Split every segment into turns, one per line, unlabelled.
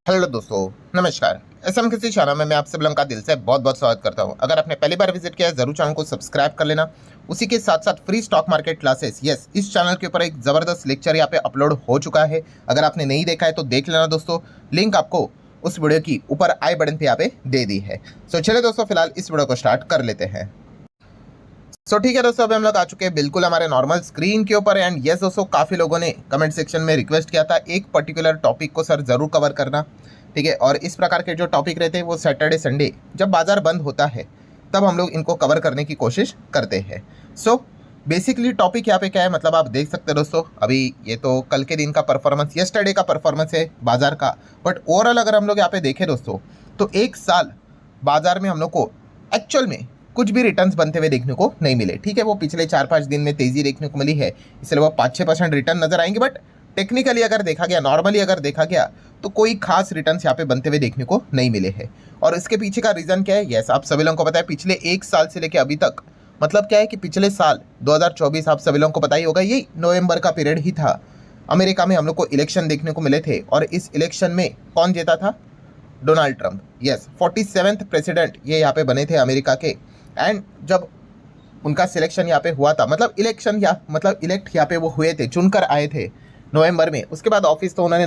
Hello दोस्तों, नमस्कार। SM किसी चैनल में मैं आप सब का दिल से बहुत बहुत स्वागत करता हूं। अगर आपने पहली बार विजिट किया है जरूर चैनल को सब्सक्राइब कर लेना। उसी के साथ साथ free stock market classes, yes, इस चैनल के ऊपर एक ज़बरदस्त लेक्चर यहाँ पे अपलोड हो चुका है। अगर आपने नहीं देखा है तो देख लेना दोस्तों, लिंक आपको उस वीडियो की ऊपर आई बटन पे यहाँ पे दे दी है। सो चलिए दोस्तों, फिलहाल इस वीडियो को स्टार्ट कर लेते हैं। ठीक है दोस्तों, अभी हम लोग आ चुके हैं बिल्कुल हमारे नॉर्मल स्क्रीन के ऊपर। एंड यस दोस्तों, काफ़ी लोगों ने कमेंट सेक्शन में रिक्वेस्ट किया था एक पर्टिकुलर टॉपिक को सर ज़रूर कवर करना, ठीक है। और इस प्रकार के जो टॉपिक रहते हैं वो सैटरडे संडे जब बाजार बंद होता है तब हम लोग इनको कवर करने की कोशिश करते हैं। सो बेसिकली टॉपिक यहाँ पे क्या है, मतलब आप देख सकते हैं दोस्तों, अभी ये तो कल के दिन का परफॉर्मेंस, यस्टरडे का परफॉर्मेंस है बाजार का। बट ओवरऑल अगर हम लोग यहाँ पे देखें दोस्तों, तो एक साल बाजार में हम लोग को एक्चुअल में कुछ भी रिटर्न्स बनते हुए देखने को नहीं मिले, ठीक है। वो पिछले 4-5 दिन में तेज़ी देखने को मिली है, इसलिए वो 5-6% रिटर्न नजर आएंगे। बट टेक्निकली अगर देखा गया, नॉर्मली अगर देखा गया, तो कोई खास रिटर्न्स यहाँ पे बनते हुए देखने को नहीं मिले हैं। और इसके पीछे का रीज़न क्या है, यस, आप सभी लोगों को पता है, पिछले एक साल से लेकर अभी तक, मतलब क्या है कि पिछले साल 2024 आप सभी लोगों को पता ही होगा, ये नवंबर का पीरियड ही था। अमेरिका में हम लोग को इलेक्शन देखने को मिले थे और इस इलेक्शन में कौन जीता था? Donald Trump, yes, 47th president ये यहाँ पे बने थे अमेरिका के। एंड जब उनका सिलेक्शन यहाँ पे हुआ था, मतलब इलेक्शन या मतलब इलेक्ट यहाँ पे वो हुए थे, चुनकर आए थे नवंबर में। उसके बाद ऑफिस तो उन्होंने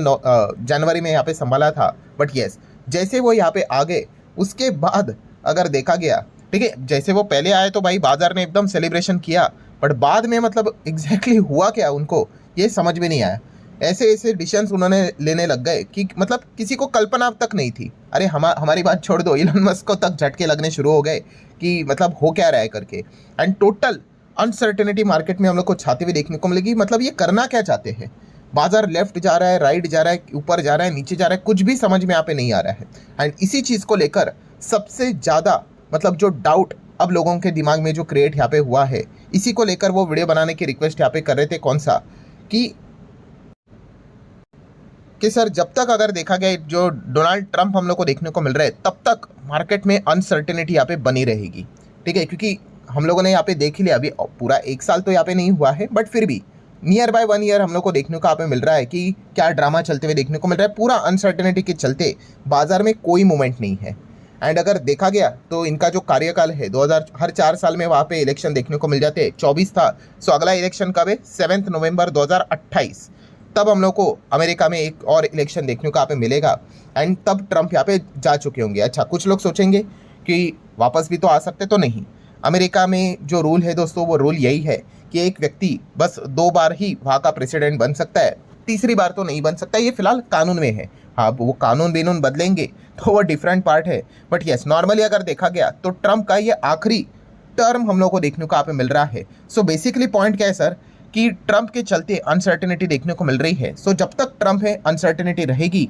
जनवरी में यहाँ पे संभाला था। बट यस, जैसे वो यहाँ पे आ गए उसके बाद अगर देखा गया, ठीक है, जैसे वो पहले आए तो भाई बाजार ने एकदम सेलिब्रेशन किया। बट बाद में मतलब एग्जैक्टली हुआ क्या उनको ये समझ में नहीं आया। ऐसे ऐसे डिसीजंस उन्होंने लेने लग गए कि मतलब किसी को कल्पना तक नहीं थी। अरे हमारी बात छोड़ दो, इलन मस्क को तक झटके लगने शुरू हो गए कि मतलब हो क्या रहा है करके। एंड टोटल अनसर्टेनिटी मार्केट में हम लोग को छाती हुई देखने को मिलेगी। मतलब ये करना क्या चाहते हैं? बाजार लेफ्ट जा रहा है, राइट जा रहा है, ऊपर जा रहा है, नीचे जा रहा है, कुछ भी समझ में यहाँ पे नहीं आ रहा है। एंड इसी चीज़ को लेकर सबसे ज़्यादा मतलब जो डाउट अब लोगों के दिमाग में जो क्रिएट यहाँ पे हुआ है, इसी को लेकर वो वीडियो बनाने की रिक्वेस्ट यहाँ पे कर रहे थे। कौन सा कि सर जब तक अगर देखा गया जो डोनाल्ड ट्रंप हम लोग को देखने को मिल रहा है तब तक मार्केट में अनसर्टेनिटी यहाँ पे बनी रहेगी, ठीक है। क्योंकि हम लोगों ने यहाँ पे देख ही लिया, अभी पूरा एक साल तो यहाँ पे नहीं हुआ है, बट फिर भी नियर बाय 1 ईयर हम लोग को देखने को यहाँ पे मिल रहा है कि क्या ड्रामा चलते हुए देखने को मिल रहा है। पूरा अनसर्टेनिटी के चलते बाजार में कोई मूवमेंट नहीं है। एंड अगर देखा गया तो इनका जो कार्यकाल है 2000, हर 4 साल में वहाँ पे इलेक्शन देखने को मिल जाते हैं। 24 था, सो अगला इलेक्शन कब है? 7 नवंबर 2028। तब हम लोग को अमेरिका में एक और इलेक्शन देखने को यहाँ पे मिलेगा। एंड तब ट्रंप यहाँ पे जा चुके होंगे। अच्छा, कुछ लोग सोचेंगे कि वापस भी तो आ सकते, तो नहीं। अमेरिका में जो रूल है दोस्तों, वो रूल यही है कि एक व्यक्ति बस 2 बार ही वहाँ का प्रेसिडेंट बन सकता है, तीसरी बार तो नहीं बन सकता। ये फिलहाल कानून में है। हाँ, वो कानून बीनून बदलेंगे तो वो डिफरेंट पार्ट है। बट यस, नॉर्मली अगर देखा गया तो ट्रंप का ये आखिरी टर्म हम लोग को देखने को यहाँ पे मिल रहा है। सो बेसिकली पॉइंट क्या है सर, कि ट्रंप के चलते अनसर्टेनिटी देखने को मिल रही है। सो जब तक ट्रंप है अनसर्टेनिटी रहेगी।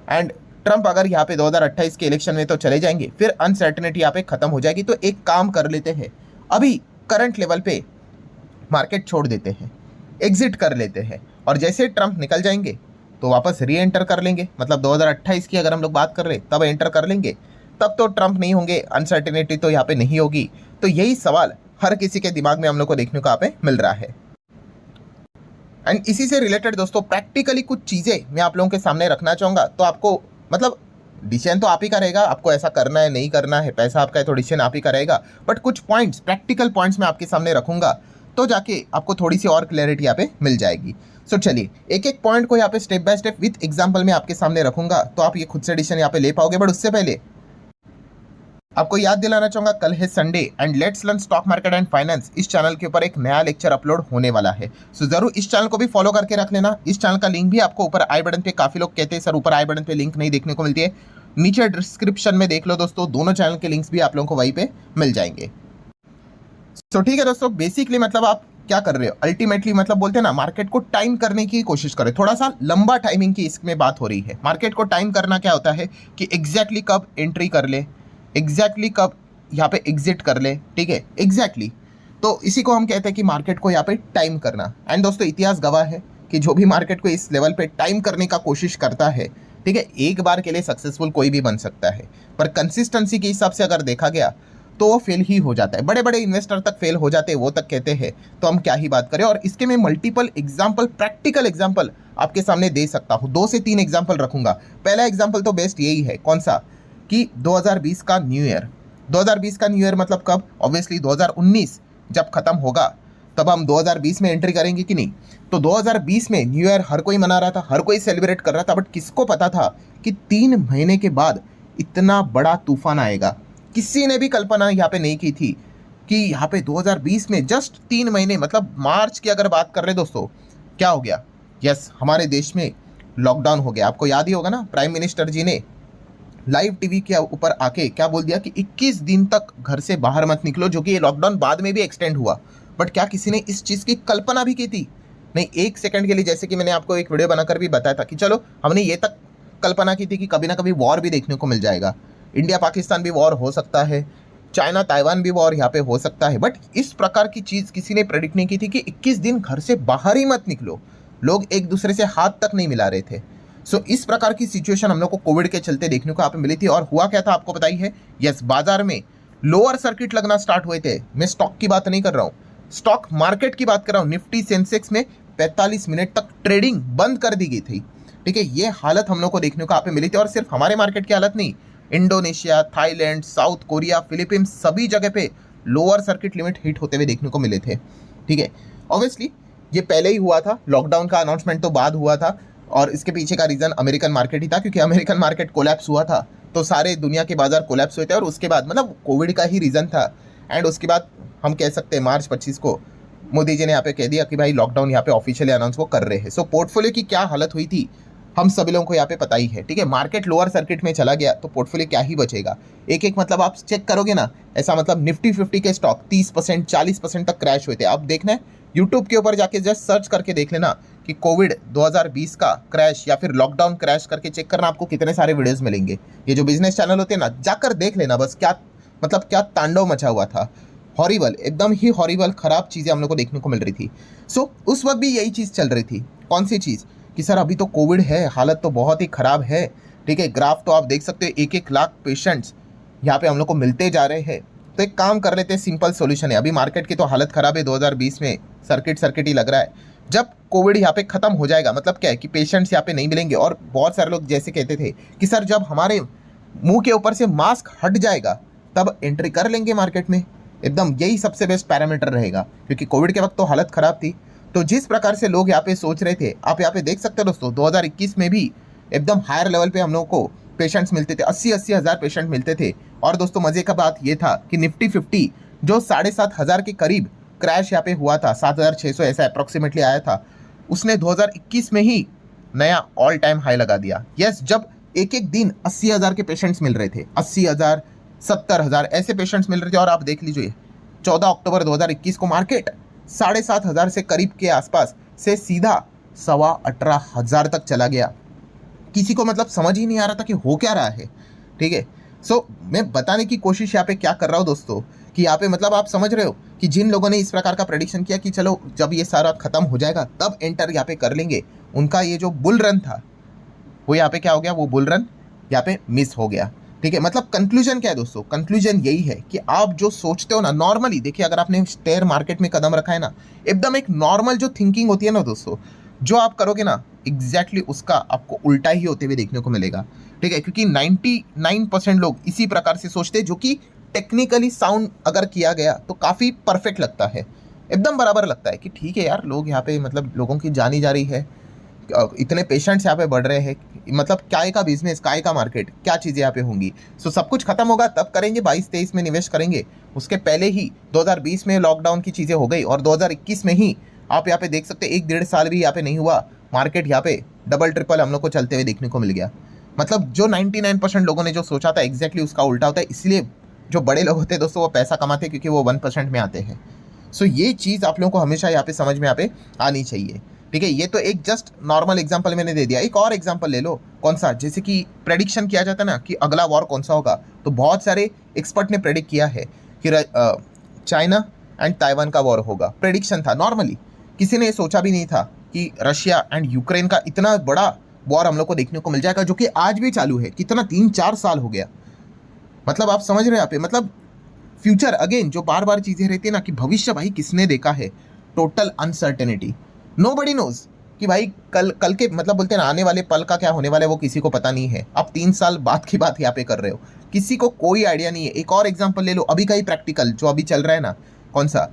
एंड ट्रंप अगर यहाँ पे 2028 के इलेक्शन में तो चले जाएंगे, फिर अनसर्टेनिटी यहाँ पे खत्म हो जाएगी। तो एक काम कर लेते हैं, अभी करंट लेवल पे मार्केट छोड़ देते हैं, एग्जिट कर लेते हैं, और जैसे ट्रंप निकल जाएंगे तो वापस री एंटर कर लेंगे। मतलब 2028 की अगर हम लोग बात कर रहे तब एंटर कर लेंगे, तब तो ट्रंप नहीं होंगे, अनसर्टेनिटी तो यहाँ पे नहीं होगी। तो यही सवाल हर किसी के दिमाग में हम लोग को देखने को यहाँ पे मिल रहा है। एंड इसी से रिलेटेड दोस्तों प्रैक्टिकली कुछ चीज़ें मैं आप लोगों के सामने रखना चाहूँगा। तो आपको मतलब डिसीजन तो आप ही का रहेगा, आपको ऐसा करना है नहीं करना है, पैसा आपका है तो डिसीजन आप ही का रहेगा। बट कुछ पॉइंट्स, प्रैक्टिकल पॉइंट्स मैं आपके सामने रखूँगा, तो जाके आपको थोड़ी सी और क्लैरिटी यहाँ पे मिल जाएगी। सो चलिए एक एक पॉइंट को यहाँ पे step by step with example में आपके सामने रखूँगा, तो आप ये खुद से डिसीजन यहाँ पे ले पाओगे। बट उससे पहले आपको याद दिलाना चाहूँगा, कल है Sunday and let's learn stock market and finance, इस चैनल के ऊपर एक नया लेक्चर अपलोड होने वाला है। सो जरूर इस चैनल को भी फॉलो करके रख लेना। इस चैनल का लिंक भी आपको ऊपर आई बटन पे, काफ़ी लोग कहते हैं सर ऊपर आई बटन पे लिंक नहीं देखने को मिलती है, नीचे डिस्क्रिप्शन में देख लो दोस्तों, दोनों चैनल के लिंक्स भी आप लोगों को वहीं पे मिल जाएंगे। सो ठीक है दोस्तों, बेसिकली मतलब आप क्या कर रहे हो, अल्टीमेटली मतलब बोलते हैं ना, मार्केट को टाइम करने की कोशिश करें। थोड़ा सा लंबा टाइमिंग की इसमें बात हो रही है। मार्केट को टाइम करना क्या होता है कि एग्जैक्टली कब एंट्री कर ले, एग्जैक्टली कब यहाँ पे एग्जिट कर ले, ठीक है, एग्जैक्टली। तो इसी को हम कहते हैं कि मार्केट को यहाँ पे टाइम करना। एंड दोस्तों इतिहास गवाह है कि जो भी मार्केट को इस लेवल पे टाइम करने का कोशिश करता है, ठीक है, एक बार के लिए सक्सेसफुल कोई भी बन सकता है, पर कंसिस्टेंसी के हिसाब से अगर देखा गया तो वो फेल ही हो जाता है। बड़े बड़े इन्वेस्टर तक फेल हो जाते हैं, वो तक कहते हैं, तो हम क्या ही बात करें। और इसके मैं मल्टीपल एग्जाम्पल, प्रैक्टिकल एग्जाम्पल आपके सामने दे सकता हूँ। 2 से 3 एग्जाम्पल रखूंगा। पहला एग्जाम्पल तो बेस्ट यही है, कौन सा, कि 2020 का न्यू ईयर। 2020 का न्यू ईयर मतलब कब? ऑब्वियसली 2019 जब खत्म होगा तब हम 2020 में एंट्री करेंगे कि नहीं। तो 2020 में न्यू ईयर हर कोई मना रहा था, हर कोई सेलिब्रेट कर रहा था, बट किसको पता था कि 3 महीने के बाद इतना बड़ा तूफान आएगा। किसी ने भी कल्पना यहाँ पे नहीं की थी कि यहाँ पे 2020 में जस्ट 3 महीने, मतलब मार्च की अगर बात कर रहे दोस्तों, क्या हो गया? यस, हमारे देश में लॉकडाउन हो गया। आपको याद ही होगा ना, प्राइम मिनिस्टर जी ने लाइव टीवी के ऊपर आके क्या बोल दिया कि 21 दिन तक घर से बाहर मत निकलो, जो कि ये लॉकडाउन बाद में भी एक्सटेंड हुआ। बट क्या किसी ने इस चीज़ की कल्पना भी की थी? नहीं, एक सेकंड के लिए, जैसे कि मैंने आपको एक वीडियो बनाकर भी बताया था कि चलो हमने ये तक कल्पना की थी कि कभी ना कभी वॉर भी देखने को मिल जाएगा, इंडिया पाकिस्तान भी वॉर हो सकता है, चाइना ताइवान भी वॉर यहाँ पे हो सकता है। बट इस प्रकार की चीज़ किसी ने प्रेडिक्ट नहीं की थी कि 21 दिन घर से बाहर ही मत निकलो। लोग एक दूसरे से हाथ तक नहीं मिला रहे थे। सो इस प्रकार की सिचुएशन हम लोग को कोविड के चलते देखने को यहाँ पे मिली थी। और हुआ क्या था आपको पता ही है। यस, बाजार में लोअर सर्किट लगना स्टार्ट हुए थे। मैं स्टॉक की बात नहीं कर रहा हूँ, स्टॉक मार्केट की बात कर रहा हूँ। निफ्टी सेंसेक्स में 45 मिनट तक ट्रेडिंग बंद कर दी गई थी। ठीक है, ये हालत हम लोग को देखने को यहाँ पे मिली थी। और सिर्फ हमारे मार्केट की हालत नहीं, Indonesia, Thailand, south Korea, Philippines, सभी जगह पे लोअर सर्किट लिमिट हिट होते हुए देखने को मिले थे। ठीक है, ऑब्वियसली ये पहले ही हुआ था, लॉकडाउन का अनाउंसमेंट तो बाद हुआ था। और इसके पीछे का रीज़न अमेरिकन मार्केट ही था, क्योंकि अमेरिकन मार्केट कोलैप्स हुआ था तो सारे दुनिया के बाजार कोलैप्स हुए थे। और उसके बाद मतलब कोविड का ही रीज़न था। एंड उसके बाद हम कह सकते हैं मार्च 25 को मोदी जी ने यहाँ पे कह दिया कि भाई लॉकडाउन यहाँ पे ऑफिशियली अनाउंस वो कर रहे हैं। सो पोर्टफोलियो की क्या हालत हुई थी हम सभी लोगों को यहाँ पे पता ही है। ठीक है, मार्केट लोअर सर्किट में चला गया तो पोर्टफोलियो क्या ही बचेगा। एक एक मतलब आप चेक करोगे ना, ऐसा मतलब निफ्टी 50 के स्टॉक 30% 40% तक क्रैश हुए थे। आप देखना है यूट्यूब के ऊपर जाके जस्ट सर्च करके देख लेना कि कोविड 2020 का क्रैश या फिर लॉकडाउन क्रैश करके चेक करना, आपको कितने सारे वीडियोस मिलेंगे। ये जो बिजनेस चैनल होते हैं ना, जाकर देख लेना बस, क्या मतलब क्या तांडव मचा हुआ था। हॉरिबल, एकदम ही हॉरिबल, खराब चीज़ें हम लोग को देखने को मिल रही थी। सो उस वक्त भी यही चीज़ चल रही थी। कौन सी चीज़? कि सर अभी तो कोविड है, हालत तो बहुत ही ख़राब है। ठीक है, ग्राफ तो आप देख सकते हो, 1-1 लाख पेशेंट्स यहाँ पे हम लोग को मिलते जा रहे हैं। तो एक काम कर लेते हैं, सिंपल सॉल्यूशन है। अभी मार्केट की तो हालत ख़राब है, 2020 में सर्किट ही लग रहा है। जब कोविड यहाँ पे ख़त्म हो जाएगा, मतलब क्या है कि पेशेंट्स यहाँ पे नहीं मिलेंगे। और बहुत सारे लोग जैसे कहते थे कि सर जब हमारे मुंह के ऊपर से मास्क हट जाएगा तब एंट्री कर लेंगे मार्केट में। एकदम यही सबसे बेस्ट पैरामीटर रहेगा, क्योंकि कोविड के वक्त तो हालत ख़राब थी। तो जिस प्रकार से लोग यहाँ पे सोच रहे थे, आप यहाँ पे देख सकते हो दोस्तों, 2021 में भी एकदम हायर लेवल पे हम लोग को पेशेंट्स मिलते थे, 80-80 हज़ार पेशेंट मिलते थे। और दोस्तों मज़े का बात ये था कि निफ्टी 50 जो 7,500 के करीब क्रैश यहाँ पे हुआ था, 7,600 ऐसा अप्रॉक्सीमेटली आया था, उसने 2021 में ही नया ऑल टाइम हाई लगा दिया। यस, जब एक एक दिन 80,000 के पेशेंट्स मिल रहे थे, 80,000, 70,000 ऐसे पेशेंट्स मिल रहे थे। और आप देख लीजिए 14 अक्टूबर 2021 को मार्केट 7,500 से करीब के आसपास से सीधा 18,500 तक चला गया। किसी को मतलब समझ ही नहीं आ रहा था कि हो क्या रहा है। ठीक है, सो मैं बताने की कोशिश यहाँ पे क्या कर रहा हूँ दोस्तों, कि यहाँ पे मतलब आप समझ रहे हो कि जिन लोगों ने इस प्रकार का प्रेडिक्शन किया कि चलो जब ये सारा खत्म हो जाएगा तब एंटर यहाँ पे कर लेंगे, उनका ये जो बुल रन था वो यहाँ पे क्या हो गया, वो बुल रन यहाँ पे मिस हो गया। ठीक है, मतलब कंक्लूजन क्या है दोस्तों? कंक्लूजन यही है कि आप जो सोचते हो ना, नॉर्मली देखिए, अगर आपने शेयर मार्केट में कदम रखा है ना, एकदम एक नॉर्मल जो थिंकिंग होती है ना दोस्तों, जो आप करोगे ना एग्जैक्टली उसका आपको उल्टा ही होते हुए देखने को मिलेगा। ठीक है, क्योंकि 99% लोग इसी प्रकार से सोचते हैं, जो कि टेक्निकली साउंड अगर किया गया तो काफ़ी परफेक्ट लगता है, एकदम बराबर लगता है कि ठीक है यार, लोग यहाँ पे मतलब लोगों की जानी जा रही है, इतने पेशेंट्स यहाँ पे बढ़ रहे हैं, मतलब काय का बिजनेस, काय का मार्केट, क्या चीज़ें यहाँ पे होंगी। सो सब कुछ खत्म होगा तब करेंगे, 22-23 में निवेश करेंगे। उसके पहले ही 2020 में लॉकडाउन की चीज़ें हो गई और 2021 में ही आप यहाँ पे देख सकते हैं 1-1.5 साल भी यहाँ पे नहीं हुआ, मार्केट यहाँ पे डबल ट्रिपल हम लोग को चलते हुए देखने को मिल गया। मतलब जो 99% लोगों ने जो सोचा था एग्जैक्टली उसका उल्टा होता है। इसलिए जो बड़े लोग होते हैं दोस्तों वो पैसा कमाते हैं, क्योंकि वो 1% में आते हैं। सो ये चीज़ आप लोगों को हमेशा यहाँ पे समझ में यहाँ पे आनी चाहिए। ठीक है, ये तो एक जस्ट नॉर्मल एग्जांपल मैंने दे दिया। एक और एग्जांपल ले लो, कौन सा? जैसे कि प्रेडिक्शन किया जाता है ना कि अगला वॉर कौन सा होगा, तो बहुत सारे एक्सपर्ट ने प्रेडिक्ट किया है कि चाइना एंड ताइवान का वॉर होगा। प्रेडिक्शन था, नॉर्मली किसी ने सोचा भी नहीं था कि रशिया एंड यूक्रेन का इतना बड़ा वॉर हम लोग को देखने को मिल जाएगा, जो कि आज भी चालू है। कितना 3-4 साल हो गया, मतलब आप समझ रहे हैं यहाँ पे, मतलब फ्यूचर अगेन जो बार बार चीज़ें रहती है ना कि भविष्य भाई किसने देखा है, टोटल अनसर्टेनिटी, नोबडी नोज कि भाई कल के मतलब बोलते हैं ना आने वाले पल का क्या होने वाला है वो किसी को पता नहीं है। आप 3 साल बाद की बात यहाँ पे कर रहे हो, किसी को कोई आइडिया नहीं है। एक और एग्जांपल ले लो, अभी का ही प्रैक्टिकल जो अभी चल रहा है ना, कौन सा,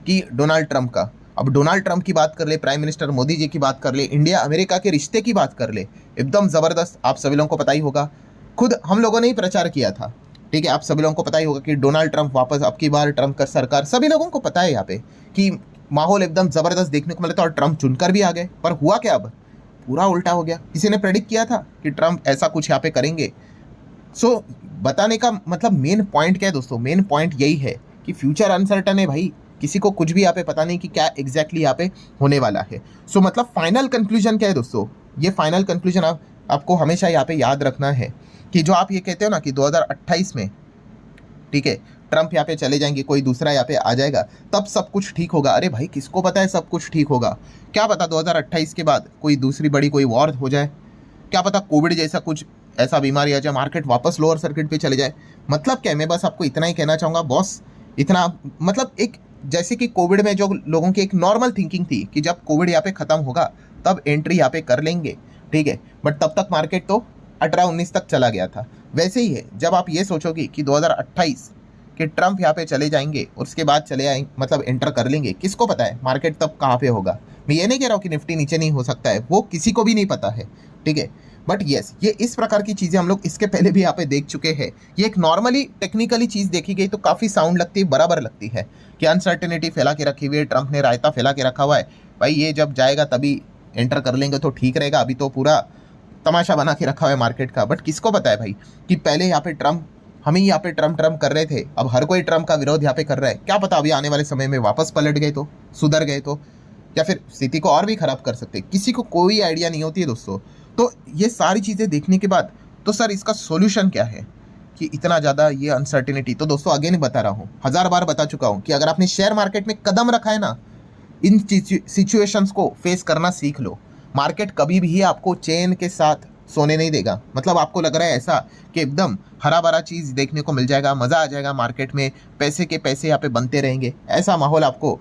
कि डोनाल्ड ट्रंप का। अब डोनाल्ड ट्रंप की बात कर ले, प्राइम मिनिस्टर मोदी जी की बात कर ले, इंडिया अमेरिका के रिश्ते की बात कर ले, एकदम ज़बरदस्त। आप सभी लोगों को पता ही होगा, खुद हम लोगों ने ही प्रचार किया था, ठीक है। आप सभी लोगों को पता ही होगा कि डोनाल्ड ट्रंप वापस, अब की बार ट्रंप का सरकार, सभी लोगों को पता है यहाँ पे कि माहौल एकदम ज़बरदस्त देखने को मिला था और ट्रंप चुनकर भी आ गए। पर हुआ क्या, अब पूरा उल्टा हो गया। किसी ने प्रेडिक्ट किया था कि ट्रंप ऐसा कुछ यहाँ पे करेंगे? सो बताने का मतलब मेन पॉइंट क्या है दोस्तों, मेन पॉइंट यही है कि फ्यूचर अनसर्टन है भाई, किसी को कुछ भी यहाँ पे पता नहीं कि क्या एग्जैक्टली यहाँ पे होने वाला है। सो मतलब फाइनल कंक्लूजन क्या है दोस्तों, ये फाइनल कंक्लूजन आपको हमेशा यहाँ पे याद रखना है कि जो आप ये कहते हो ना कि 2028 में, ठीक है, ट्रंप यहाँ पे चले जाएंगे, कोई दूसरा यहाँ पे आ जाएगा, तब सब कुछ ठीक होगा। अरे भाई किसको पता है सब कुछ ठीक होगा? क्या पता 2028 के बाद कोई दूसरी बड़ी कोई वॉर हो जाए, क्या पता कोविड जैसा कुछ ऐसा बीमारी आ जाए, मार्केट वापस लोअर सर्किट पे चले जाए। मतलब क्या है, मैं बस आपको इतना ही कहना चाहूँगा बॉस, इतना मतलब एक जैसे कि कोविड में जो लोगों की एक नॉर्मल थिंकिंग थी कि जब कोविड यहाँ पे ख़त्म होगा तब एंट्री यहाँ पे कर लेंगे, ठीक है, बट तब तक मार्केट तो 18-19 तक चला गया था। वैसे ही है, जब आप ये सोचोगे कि 2028 कि ट्रंप यहाँ पे चले जाएंगे और उसके बाद चले आएंगे, मतलब एंटर कर लेंगे, किसको पता है मार्केट तब कहाँ पे होगा। मैं ये नहीं कह रहा हूँ कि निफ्टी नीचे नहीं हो सकता है, वो किसी को भी नहीं पता है, ठीक है, बट येस ये इस प्रकार की चीज़ें हम लोग इसके पहले भी यहाँ पे देख चुके हैं। ये एक नॉर्मली टेक्निकली चीज़ देखी गई तो काफ़ी साउंड लगती है, बराबर लगती है कि अनसर्टेनिटी फैला के रखी हुई है, ट्रंप ने रायता फैला के रखा हुआ है भाई, ये जब जाएगा तभी एंटर कर लेंगे तो ठीक रहेगा, अभी तो पूरा तमाशा बना के रखा हुआ है मार्केट का। बट किसको पता है भाई कि पहले यहाँ पे ट्रंप, हम ही यहाँ पे ट्रंप ट्रंप कर रहे थे, अब हर कोई ट्रंप का विरोध यहाँ पे कर रहा है। क्या पता अभी आने वाले समय में वापस पलट गए तो, सुधर गए तो, या फिर स्थिति को और भी खराब कर सकते, किसी को कोई आइडिया नहीं होती है दोस्तों। तो ये सारी चीज़ें देखने के बाद तो सर इसका सोल्यूशन क्या है कि इतना ज़्यादा ये अनसर्टिनिटी? तो दोस्तों अगेन बता रहा हूँ, 1000 बार बता चुका हूँ कि अगर आपने शेयर मार्केट में कदम रखा है ना, इन सिचुएशंस को फेस करना सीख लो। मार्केट कभी भी आपको चैन के साथ सोने नहीं देगा। मतलब आपको लग रहा है ऐसा कि एकदम हरा भरा चीज़ देखने को मिल जाएगा, मज़ा आ जाएगा मार्केट में, पैसे के पैसे यहाँ पे बनते रहेंगे, ऐसा माहौल आपको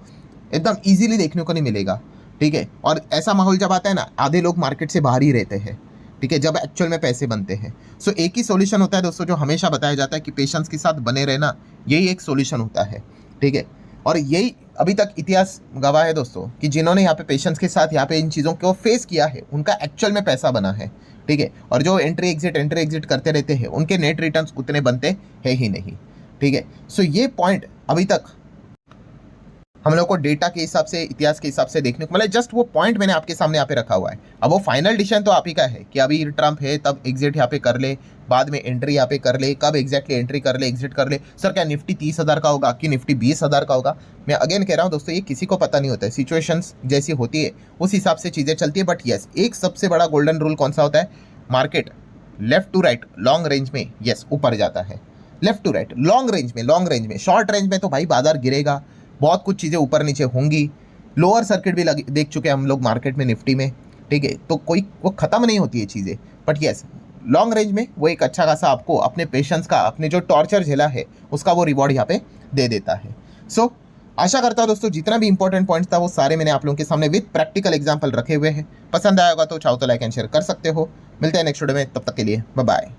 एकदम इजीली देखने को नहीं मिलेगा, ठीक है। और ऐसा माहौल जब आता है ना, आधे लोग मार्केट से बाहर ही रहते हैं, ठीक है, जब एक्चुअल में पैसे बनते हैं। सो एक ही सॉल्यूशन होता है दोस्तों जो हमेशा बताया जाता है कि पेशेंस के साथ बने रहना, यही एक सॉल्यूशन होता है, ठीक है। और यही अभी तक इतिहास गवाह है दोस्तों कि जिन्होंने यहाँ पे पेशेंस के साथ यहाँ पे इन चीज़ों को फेस किया है उनका एक्चुअल में पैसा बना है, ठीक है। और जो एंट्री एग्जिट करते रहते हैं उनके नेट रिटर्न्स उतने बनते हैं ही नहीं, ठीक है। सो ये पॉइंट अभी तक हम लोग को डेटा के हिसाब से, इतिहास के हिसाब से देखने को मतलब जस्ट वो पॉइंट मैंने आपके सामने यहाँ पे रखा हुआ है। अब वो फाइनल डिसीजन तो आप ही का है कि अभी ट्रंप है तब एग्जिट यहाँ पे कर ले, बाद में एंट्री यहाँ पे कर ले, कब एग्जैक्टली एंट्री कर ले, एग्जिट कर ले। सर क्या निफ्टी 30,000 का होगा कि निफ्टी 20,000 का होगा? मैं अगेन कह रहा हूँ दोस्तों, ये किसी को पता नहीं होता है, सिचुएशंस जैसी होती है उस हिसाब से चीज़ें चलती है। बट येस, एक सबसे बड़ा गोल्डन रूल कौन सा होता है, market left to right long range में येस ऊपर जाता है, left to right long range में। शॉर्ट रेंज में तो भाई बाजार गिरेगा, बहुत कुछ चीज़ें ऊपर नीचे होंगी, लोअर सर्किट भी देख चुके हैं हम लोग मार्केट में निफ्टी में, ठीक है। तो कोई वो ख़त्म नहीं होती है चीज़ें, बट येस लॉन्ग रेंज में वो एक अच्छा खासा आपको अपने पेशेंस का, अपने जो टॉर्चर झेला है उसका वो रिवॉर्ड यहाँ पे दे देता है। सो आशा करता हूँ दोस्तों जितना भी इंपॉर्टेंट पॉइंट्स था वो सारे मैंने आप लोगों के सामने विद प्रैक्टिकल एग्जाम्पल रखे हुए हैं। पसंद आया होगा तो चाहो तो लाइक एंड शेयर कर सकते हो। मिलते हैं नेक्स्ट वीडियो में, तब तक के लिए बाय बाय।